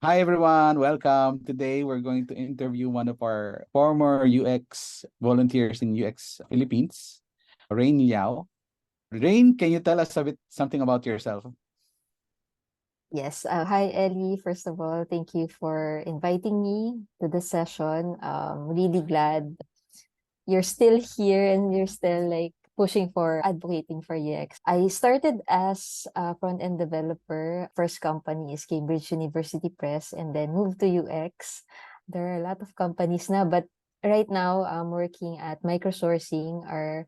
Hi everyone, welcome. Today we're going to interview one of our former UX volunteers in UX Philippines, Lorraine Liao. Rain, can you tell us a bit something about yourself? Yes. Hi, Ellie. First of all, thank you for inviting me to the session. Really glad you're still here and you're still like pushing for advocating for UX. I started as a front-end developer. First company is Cambridge University Press and then moved to UX. There are a lot of companies now, but right now I'm working at microsourcing. Our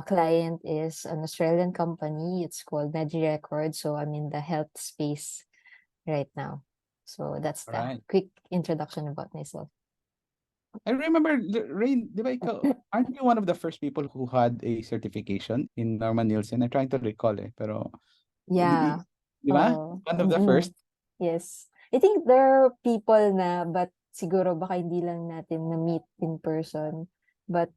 client is an Australian company. It's called Medirecords. So I'm in the health space right now. So that's All the right. quick introduction about myself. I remember, Rain, di ba aren't you one of the first people who had a certification in Norman Nielsen? I'm trying to recall pero, Yeah. di ba? Oh, One of the first? yes. I think there are people na, but siguro baka hindi lang natin na-meet in person. But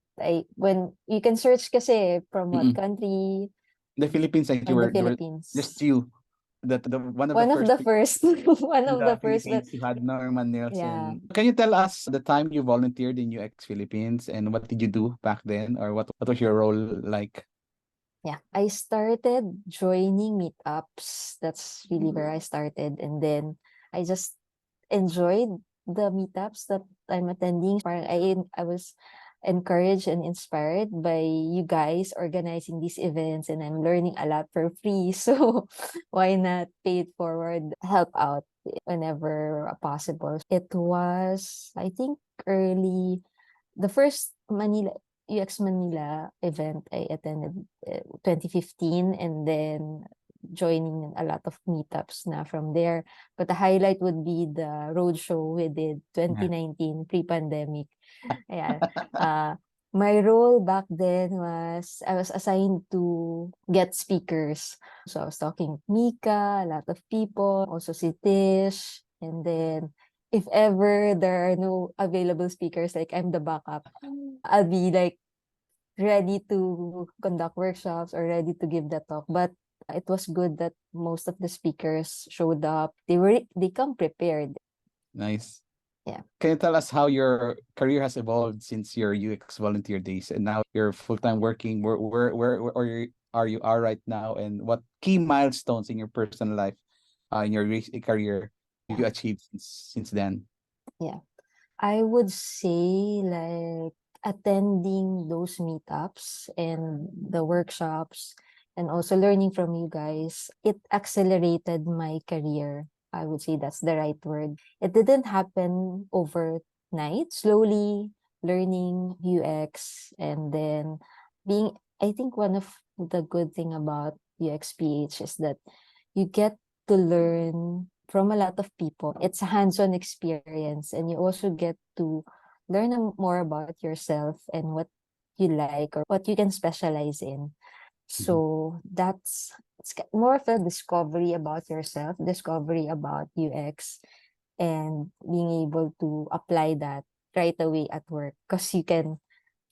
when you can search kasi from what Mm-mm. country The Philippines, like in the you were just Philippines. you, the one of the One of first the people first, one in of the the first, but Philippines who had Norman yeah. Nielsen. Can you tell us the time you volunteered in UX Philippines and what did you do back then, or what was your role like? Yeah, I started joining meetups. That's really where I started. And then I just enjoyed the meetups that I'm attending. Parang I was encouraged and inspired by you guys organizing these events, and I'm learning a lot for free. So why not pay it forward, help out whenever possible. It was, I think, early the first Manila UX Manila event I attended 2015, and then joining a lot of meetups na from there. But the highlight would be the roadshow we did Yeah. 2019 pre-pandemic. Ayan. Uh, my role back then was I was assigned to get speakers. So I was talking with Mika, a lot of people, also si Tish, and then if ever there are no available speakers, like I'm the backup, I'll be like ready to conduct workshops or ready to give the talk. But it was good that most of the speakers showed up. They come prepared. Nice. Yeah. Can you tell us how your career has evolved since your UX volunteer days and now you're full-time working? Where are you are right now, and what key milestones in your personal life, in your career, Yeah. you achieved since then? Yeah. I would say like attending those meetups and the workshops and also learning from you guys, it accelerated my career. I would say that's the right word. It didn't happen overnight. Slowly learning UX and then being, I think one of the good thing about UXPH is that you get to learn from a lot of people. It's a hands-on experience, and you also get to learn more about yourself and what you like or what you can specialize in. Mhm. So more of a discovery about yourself, discovery about UX, and being able to apply that right away at work because you can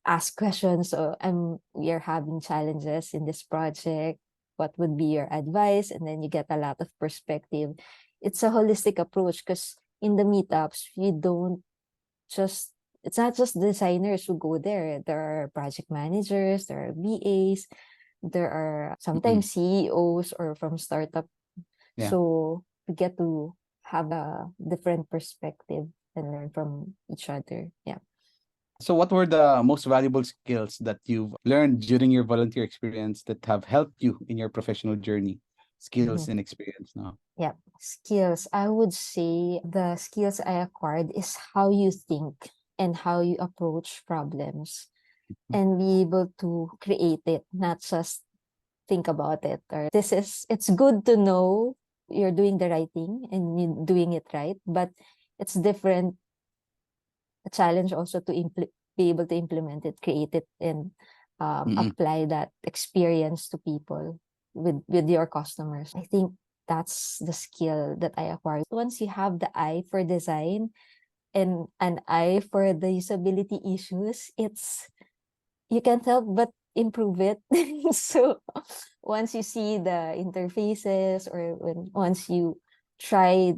ask questions. So we are having challenges in this project. What would be your advice? And then you get a lot of perspective. It's a holistic approach because in the meetups, you don't just it's not just designers who go there. There are project managers, there are VAs, there are Mm-mm. sometimes CEOs or from startup. Yeah. So we get to have a different perspective and learn from each other. Yeah. So what were the most valuable skills that you've learned during your volunteer experience that have helped you in your professional journey? Skills and experience now. Yeah, skills. I would say the skills I acquired is how you think and how you approach problems and be able to create it, not just think about it. Or it's good to know you're doing the right thing and you're doing it right, but it's different a challenge also to be able to implement it, create it, and Mm-mm. apply that experience to people with your customers. I think that's the skill that I acquired. Once you have the eye for design and an eye for the usability issues, it's you can't help but improve it. So once you see the interfaces or once you try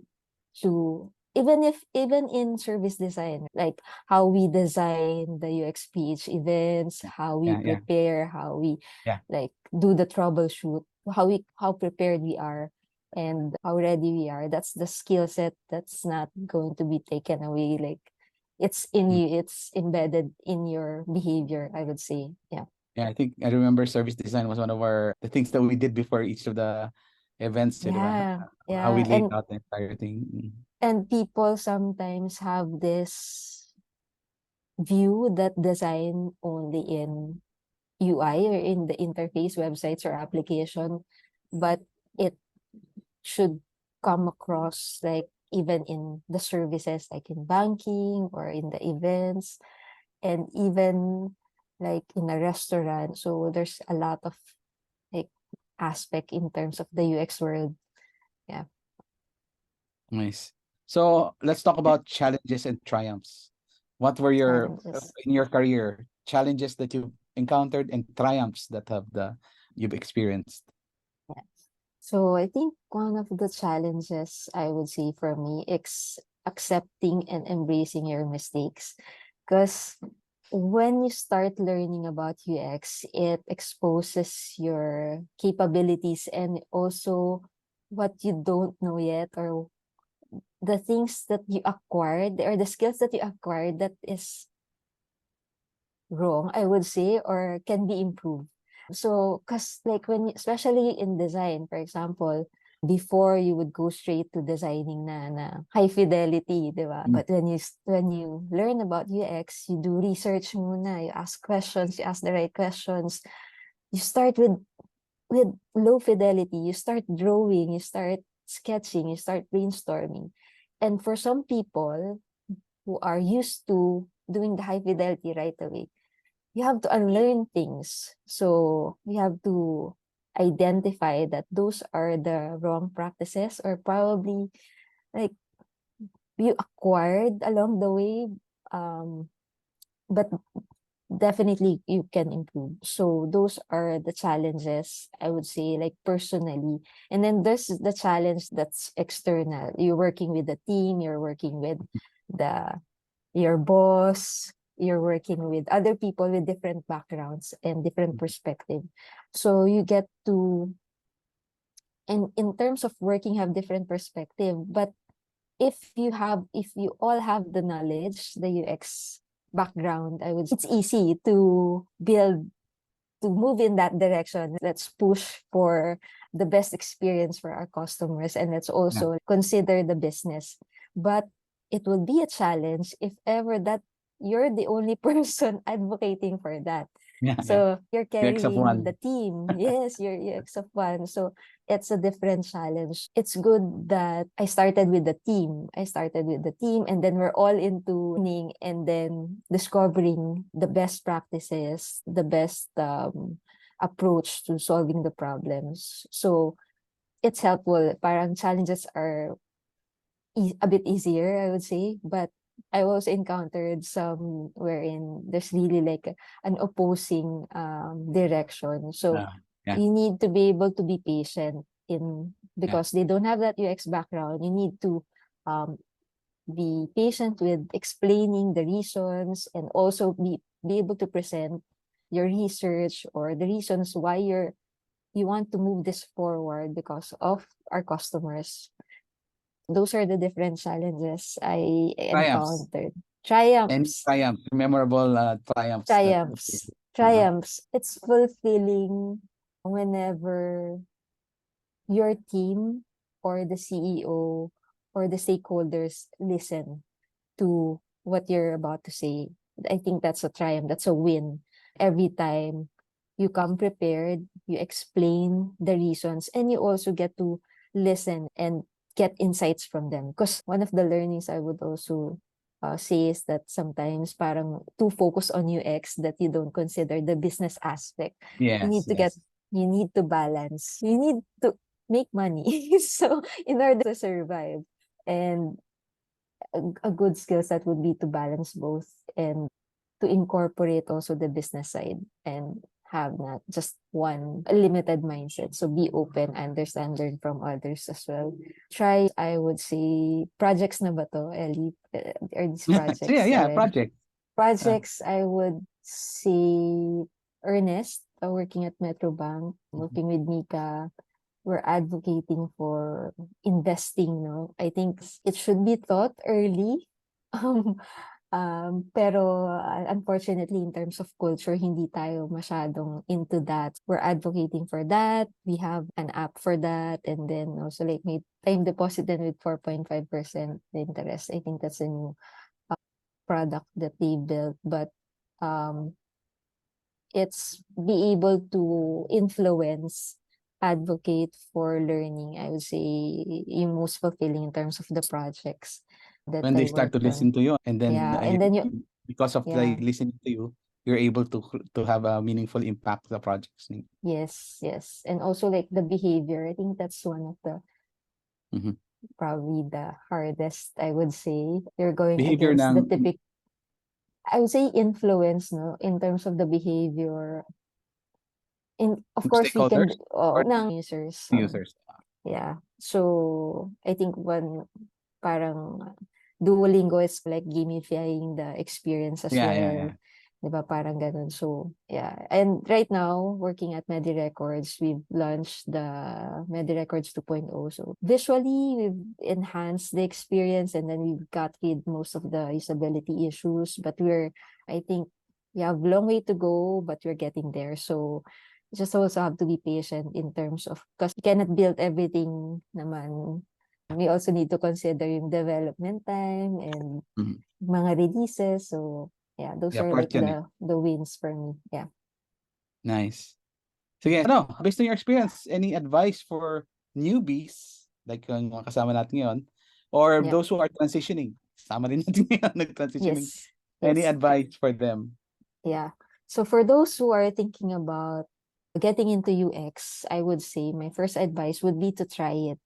to even in service design, like how we design the UX page events, how we Yeah. prepare, how we Yeah. like do the troubleshoot, how prepared we are and how ready we are. That's the skill set that's not going to be taken away. Like it's in Mm. you, it's embedded in your behavior, I would say. Yeah. Yeah, I think I remember service design was one of the things that we did before each of the events, di ba? Yeah. How we Yeah. laid out the entire thing. Mm. And people sometimes have this view that design only in UI or in the interface websites or application, but it should come across like even in the services like in banking or in the events and even like in a restaurant. So there's a lot of like aspect in terms of the UX world. Yeah. Nice. So let's talk about challenges and triumphs. What were your Challenges. in your career challenges that you encountered and triumphs that you've experienced? Yeah. So I think one of the challenges I would say for me is accepting and embracing your mistakes. Because when you start learning about UX, it exposes your capabilities and also what you don't know yet, or the things that you acquired or the skills that you acquired that is wrong, I would say, or can be improved. So, because like especially in design, for example, before you would go straight to designing na high fidelity, di ba? Mm. But when you learn about UX, you do research muna, you ask questions, you ask the right questions. You start with low fidelity, you start drawing, you start sketching, you start brainstorming. And for some people who are used to doing the high fidelity right away, you have to unlearn things. So you have to identify that those are the wrong practices or probably like you acquired along the way. But definitely you can improve. So those are the challenges I would say like personally. And then there's the challenge that's external. You're working with the team, you're working with the your boss, you're working with other people with different backgrounds and different perspective. So you get to, and in terms of working, have different perspective. But if you all have the knowledge, the UX background, I would, it's easy to build, to move in that direction. Let's push for the best experience for our customers and let's Yeah. also consider the business. But it will be a challenge if ever that you're the only person advocating for that. Yeah. So you're UX of carrying the one. team. Yes, you're UX of one. So it's a different challenge. It's good that I started with the team. I started with the team and then we're all into learning and then discovering the best practices, the best approach to solving the problems. So it's helpful. Parang challenges are a bit easier, I would say, but I also encountered some wherein there's really like an opposing direction. So Yeah. you need to be able to be patient in Yeah. because they don't have that UX background. You need to um, be patient with explaining the reasons and also be able to present your research or the reasons why you want to move this forward because of our customers. Those are the different challenges I Triumphs. encountered. Any Triumphs. triumph, memorable triumphs that Triumphs. uh-huh. Triumphs. It's fulfilling whenever your team or the CEO or the stakeholders listen to what you're about to say. I think that's a triumph. That's a win. Every time you come prepared, you explain the reasons, and you also get to listen and get insights from them. Because one of the learnings I would also say is that sometimes parang too focus on UX that you don't consider the business aspect. You Yes, need to get, yes. you need to balance. You need to make money. So in order to survive. And a good skill set would be to balance both and to incorporate also the business side. And have not just one limited mindset. So be open, understand, learn from others as well. Try, I would say, projects na ba to, Ellie? Are these So yeah, projects yeah, already? project. Projects, I would say, Ernest, working at Metro Bank, Mhm. working with Mika, we're advocating for investing, no? I think it should be taught early. Pero unfortunately, in terms of culture, hindi tayo masyadong into that. We're advocating for that. We have an app for that. And then also like may time deposited with 4.5% interest. I think that's a new product that they built. But um, it's be able to influence, advocate for learning. I would say yung most fulfilling in terms of the projects that When they I start to worked on. listen to you, and then Yeah, and then you, because of the yeah, listening to you, you're able to have a meaningful impact to the projects. yes, yes. And also like the behavior. I think that's one of the Mhm. probably the hardest, I would say. You're going Behavior against the ng typical, I would say influence, no, in terms of the behavior. In of course we can stakeholders or ng users. users. Yeah. So I think one parang Duolingo is like gamifying the experience as Yeah, yeah, well. yeah. 'Di ba? Parang ganun. So, yeah. And right now, working at Medirecords, we've launched the Medirecords 2.0. So, visually, we've enhanced the experience and then we've got rid most of the usability issues. But I think, we have a long way to go, but we're getting there. So, just also have to be patient in terms of, because you cannot build everything naman. We also need to consider yung development time and Mhm. mga releases. So, yeah, those Yeah, are part like yun eh. the wins for me. Yeah. Nice. Sige, ano, based on your experience, any advice for newbies, like yung mga kasama natin ngayon, or Yeah. those who are transitioning? Kasama rin natin ngayon, nag-transitioning. Yes. Any Yes. advice for them? Yeah. So for those who are thinking about getting into UX, I would say my first advice would be to try it.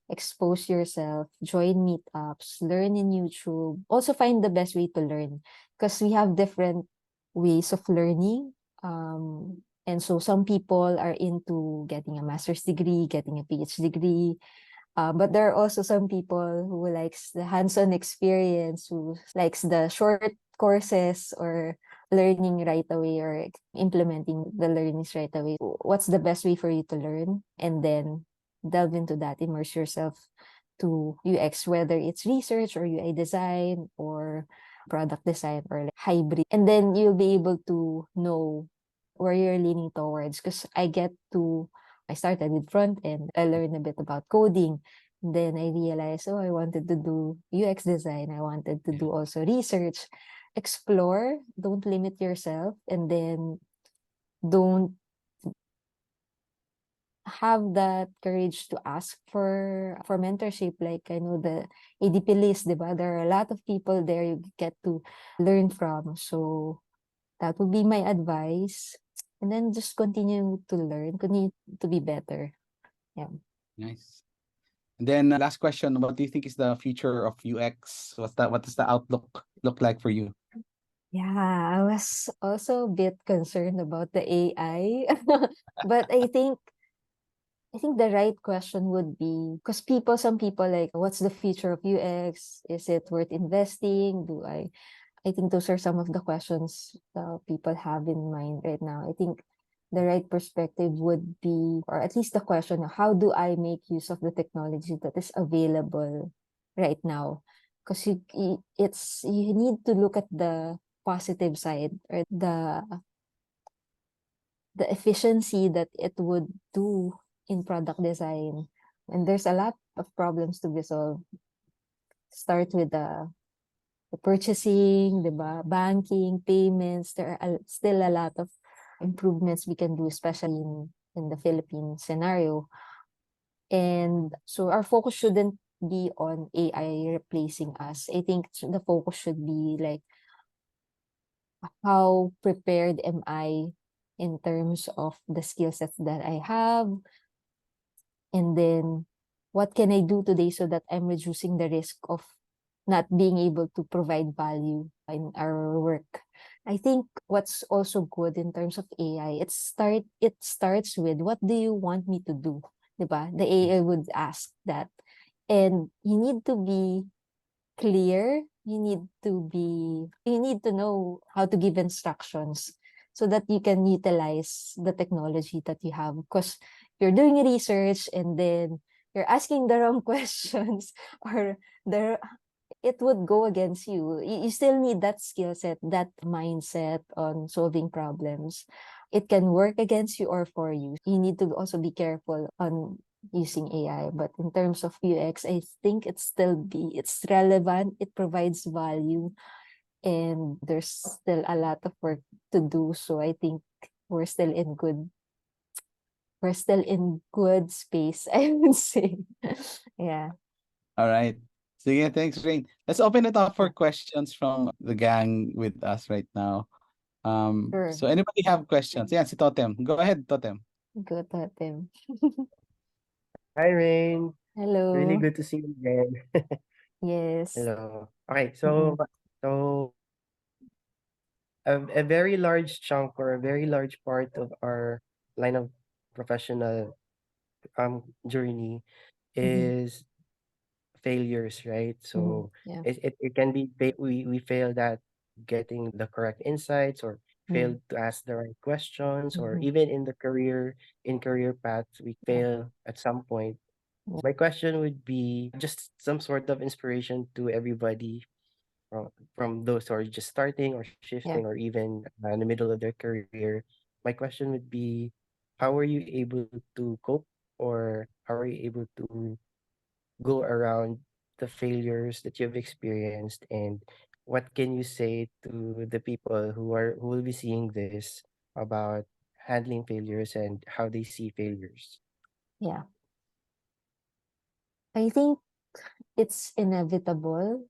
Expose yourself, join meetups, learn in YouTube. Also find the best way to learn because we have different ways of learning. And so some people are into getting a master's degree, getting a PhD degree. But there are also some people who likes the hands-on experience, who likes the short courses or learning right away or implementing the learnings right away. What's the best way for you to learn? And then delve into that, immerse yourself to UX, whether it's research or UI design or product design or like hybrid. And then you'll be able to know where you're leaning towards. Because I started with front end. I learned a bit about coding. Then I realized, oh, I wanted to do UX design. I wanted to Yeah. do also research. Explore, don't limit yourself, and then don't have that courage to ask for mentorship. Like I know the ADP list, diba? There are a lot of people there you get to learn from. So that would be my advice. And then just continue to learn, continue to be better. Yeah. Nice. And then last question, what do you think is the future of UX? What does the outlook look like for you? Yeah, I was also a bit concerned about the AI. But I think the right question would be, because some people like, what's the future of UX? Is it worth investing? I think those are some of the questions people have in mind right now. I think the right perspective would be, or at least the question, how do I make use of the technology that is available right now? Because you need to look at the positive side or the efficiency that it would do in product design. And there's a lot of problems to be solved. Start with the purchasing, diba? Banking, payments. There are still a lot of improvements we can do, especially in the Philippine scenario. And so our focus shouldn't be on AI replacing us. I think the focus should be like, how prepared am I in terms of the skill sets that I have? And then what can I do today so that I'm reducing the risk of not being able to provide value in our work. I think what's also good in terms of AI, it starts with, what do you want me to do? Diba? The AI would ask that. And you need to be clear. You need to know how to give instructions so that you can utilize the technology that you have. Because you're doing research and then you're asking the wrong questions, or the it would go against you. You still need that skill set, that mindset on solving problems. It can work against you or for you. You need to also be careful on using AI. But in terms of UX, I think it's relevant, it provides value, and there's still a lot of work to do. So I think we're still in good space, I would say. Yeah. All right. So yeah, thanks, Rain. Let's open it up for questions from the gang with us right now. Sure. So anybody have questions? Yeah, si Totem. Go ahead, Totem. Good at them. Hi, Rain. Really Hello. good to see you again. Yes. Hello. Okay, Mm-mm. so a very large chunk or a very large part of our line of professional journey Mm-hmm. is failures, right? Mm-hmm. So Yeah. it can be we failed at getting the correct insights, or Mm. failed to ask the right questions, or Mm-hmm. even in career paths we Yeah. fail at some point. Yeah. My question would be just some sort of inspiration to everybody from those who are just starting or shifting Yeah. or even in the middle of their career. My question would be, how are you able to cope, or how are you able to go around the failures that you've experienced, and what can you say to the people who will be seeing this about handling failures and how they see failures? Yeah. I think it's inevitable.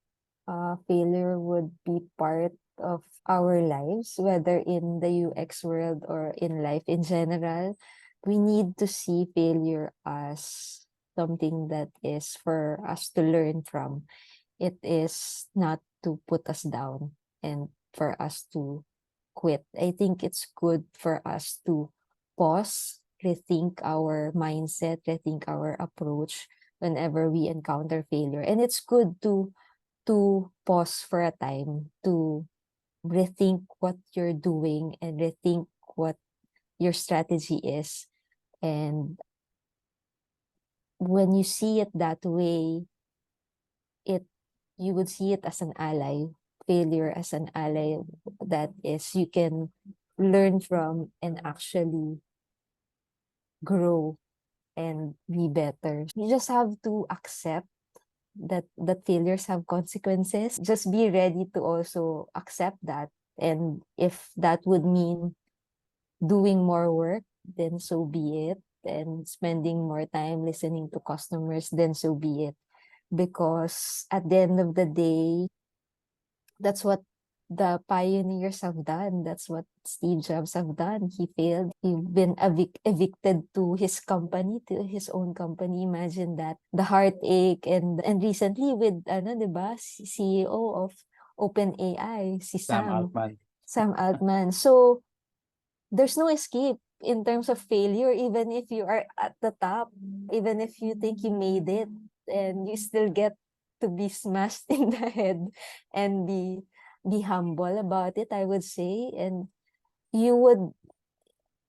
Failure would be part of our lives, whether in the UX world or in life in general. We need to see failure as something that is for us to learn from. It is not to put us down and for us to quit. I think it's good for us to pause, rethink our mindset, rethink our approach whenever we encounter failure. And it's good to pause for a time, to rethink what you're doing and rethink what your strategy is. And when you see it that way, it you would see it as an ally, failure as an ally that is you can learn from and actually grow and be better. You just have to accept that failures have consequences. Just be ready to also accept that. And if that would mean doing more work, then so be it. And spending more time listening to customers, then so be it. Because at the end of the day, that's what the pioneers have done. That's what Steve Jobs have done. He failed. He been evicted to his company, to his own company. Imagine that. The heartache and recently with ano, 'di ba? CEO of OpenAI, si Sam Altman. Sam Altman. So there's no escape in terms of failure, even if you are at the top, even if you think you made it, and you still get to be smashed in the head and be humble about it, I would say. And you would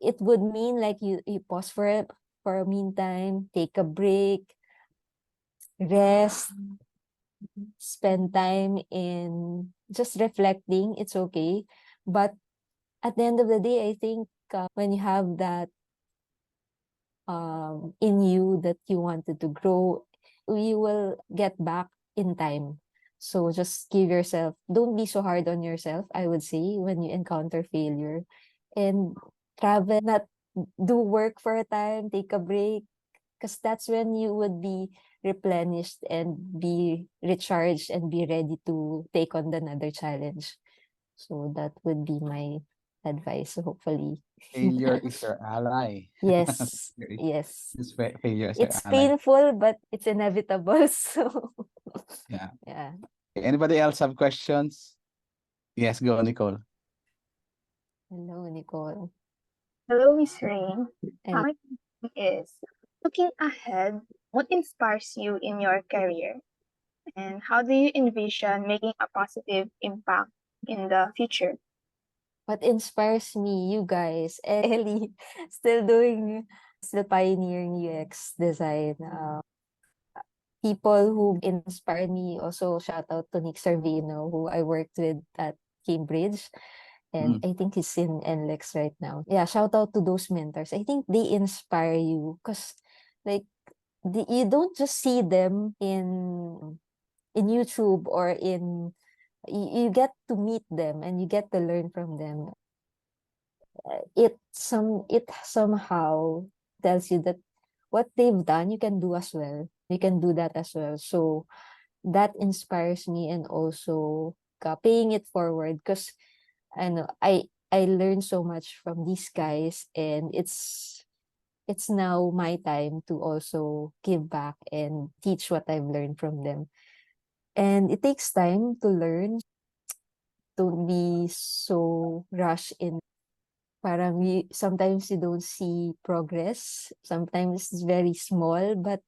it would mean like you pause for a meantime, take a break, rest, spend time in just reflecting. It's okay. But at the end of the day, I think when you have that in you that you wanted to grow, you will get back in time. So just give yourself, don't be so hard on yourself, I would say, when you encounter failure. And travel, not do work for a time, take a break, because that's when you would be replenished and be recharged and be ready to take on another challenge. So that would be my advice. So hopefully, Failure is your ally. yes, yes. Failure is your It's ally. painful, but it's inevitable. So, Yeah. yeah. Anybody else have questions? Yes, go, Nicole. Hello, Nicole. Hello, Miss Rain. And My question is, looking ahead, what inspires you in your career? And how do you envision making a positive impact in the future? what inspires me, you guys, and Ellie, still pioneering UX design. People who inspired me, also shout out to Nick Servino, who I worked with at Cambridge. And I think he's in NLEX right now. Yeah, shout out to those mentors. I think they inspire you because like you don't just see them in YouTube or you get to meet them and you get to learn from them. It somehow tells you that what they've done you can do as well. You can do that as well. So that inspires me, and also paying it forward because I know I learned so much from these guys, and it's now my time to also give back and teach what I've learned from them. And it takes time to learn. Don't be so rush in. Parang sometimes you don't see progress. Sometimes it's very small, but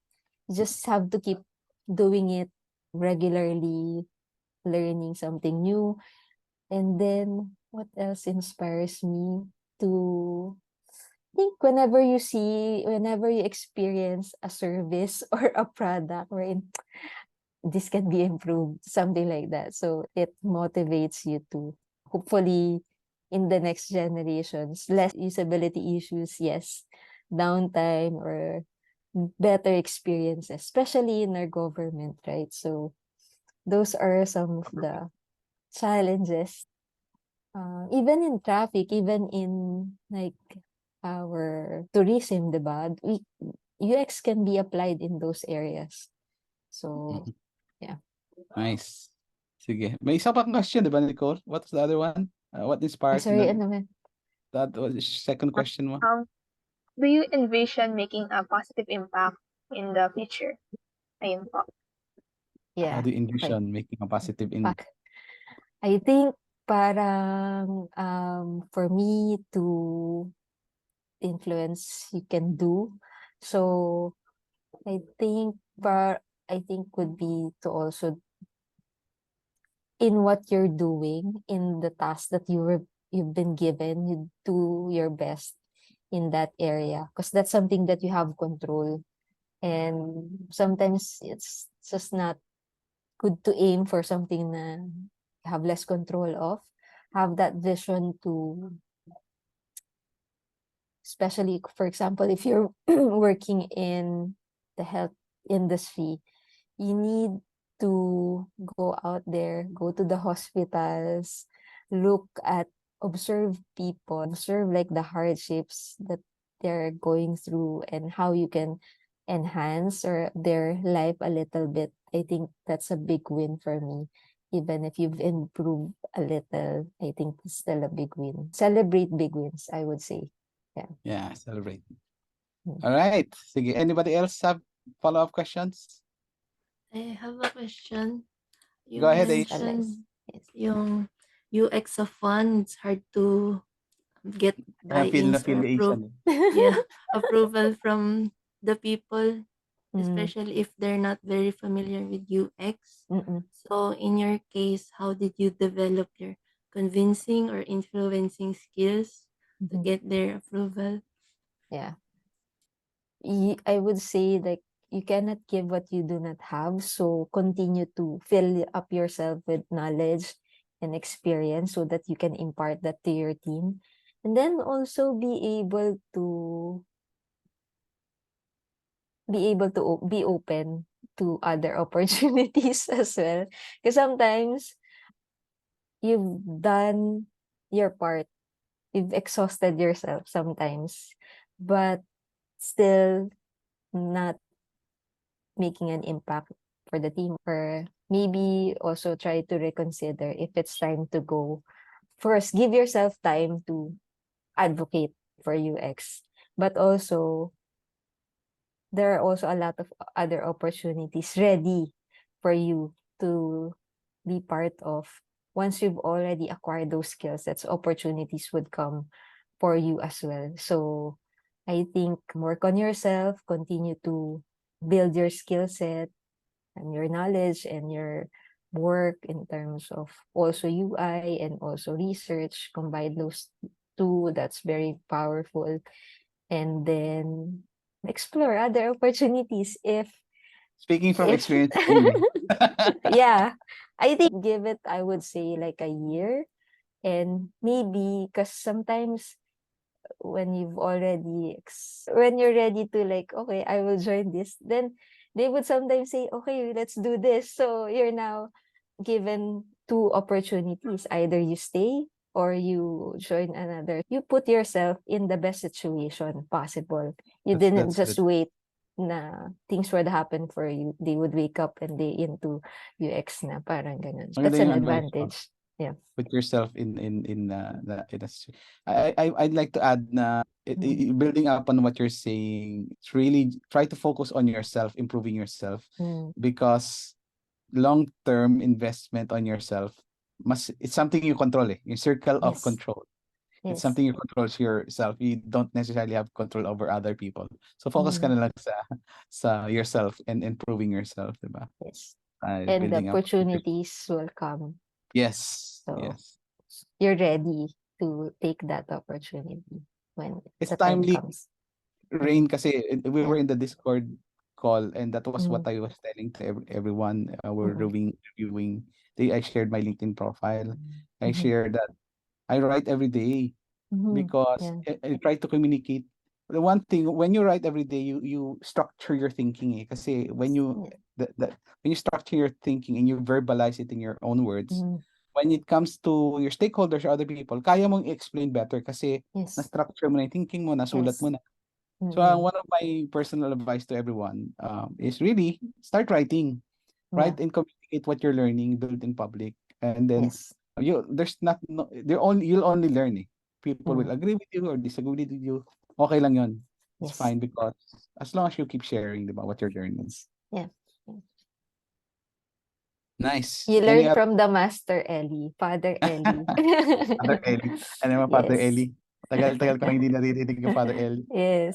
you just have to keep doing it regularly, learning something new. And then what else inspires me to think whenever you experience a service or a product wherein this can be improved, something like that. So it motivates you to hopefully in the next generations, less usability issues, yes, downtime or better experiences, especially in our government, right? So those are some of the challenges. Even in traffic, even in like our tourism, diba? UX can be applied in those areas. So, yeah. Nice. Sige. May isa pang question, di ba, Nicole? What's the other one? What inspires Sorry, the, ano man? that was the second question mo? Do you envision making a positive impact in the future? Ayun po. How Yeah. do you Okay. envision making a positive impact? I think parang for me to influence you can do. So I think would be to also in what you're doing, in the task that you've been given, you do your best in that area because that's something that you have control. And sometimes it's just not good to aim for something na you have less control of. Have that vision to, especially for example, if you're working in the health industry, you need to go out there, go to the hospitals, observe people, observe like the hardships that they're going through and how you can enhance or their life a little bit. I think that's a big win for me. Even if you've improved a little, I think it's still a big win. Celebrate big wins, I would say. Yeah, celebrate. Mm. All right. Sige. Anybody else have follow-up questions? I have a question. You Go ahead, Yes, Ace. mentioned Yes. yung UX of one, it's hard to get I feel buy-ins or affiliation. approval from the people, Mm. especially if they're not very familiar with UX. Mm-mm. So in your case, how did you develop your convincing or influencing skills to Mhm. get their approval? Yeah. I would say like you cannot give what you do not have. So continue to fill up yourself with knowledge and experience so that you can impart that to your team. And then also be open to other opportunities as well. Because sometimes you've done your part. You've exhausted yourself sometimes, but still not making an impact for the team, or maybe also try to reconsider if it's time to go. First, give yourself time to advocate for UX, but also there are also a lot of other opportunities ready for you to be part of. Once you've already acquired those skills, that's opportunities would come for you as well. So I think work on yourself, continue to build your skill set and your knowledge and your work in terms of also UI and also research. Combine those two, that's very powerful. And then explore other opportunities Speaking from if experience, only. yeah, I think give it, I would say, like a year. And maybe because sometimes when you've already when you're ready to, like, okay, I will join this, then they would sometimes say, okay, let's do this. So you're now given two opportunities: either you stay or you join another. You put yourself in the best situation possible. You didn't That's just good. wait na things would happen for you. They would wake up and they into UX na, parang ganun. Maganda That's an yung advice mo. advantage. Yeah. Put yourself in I'd like to add na building up on what you're saying, it's really try to focus on yourself, improving yourself, because long-term investment on yourself it's something you control, your circle of Yes. control. It's Yes. something you control yourself. You don't necessarily have control over other people. So focus ka na lang sa yourself and improving yourself, diba? Yes. And the Building up. opportunities will come. Yes. So Yes. you're ready to take that opportunity when It's the time timely, comes. Rain, kasi we were Yeah. in the Discord call, and that was what Mm. I was telling to everyone. We're Mhm. reviewing. I shared my LinkedIn profile. I Mhm. shared that I write every day Mhm. because Yeah. I try to communicate. The one thing, when you write every day, you structure your thinking. Kasi when you when you structure your thinking and you verbalize it in your own words, Mhm. when it comes to your stakeholders or other people, kaya mong explain better kasi Yes. na-structure mo na yung thinking mo, nasulat Yes. mo na. So Mhm. one of my personal advice to everyone is really start writing. Yeah. Write and communicate what you're learning, build in public, and then Yes. you'll only learn. People will Mm. agree with you or disagree with you. Okay lang yun. It's Yes. fine because as long as you keep sharing about what you're learning. Yeah. Nice. You Any learn other from the master Ellie, Father Ellie. Father Ellie? Ano naman Father Yes. Ellie? Tagal-tagal ko nang hindi naririnig yung Father Ellie. Yes.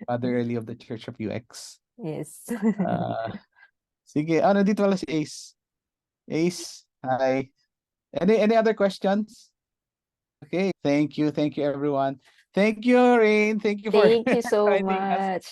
Father Ellie of the Church of UX. Yes. Sige, nandito wala si Ace. Ace, hi. Any other questions? Okay, thank you everyone. Thank you, Rain. Thank you for Thank you so joining us. much.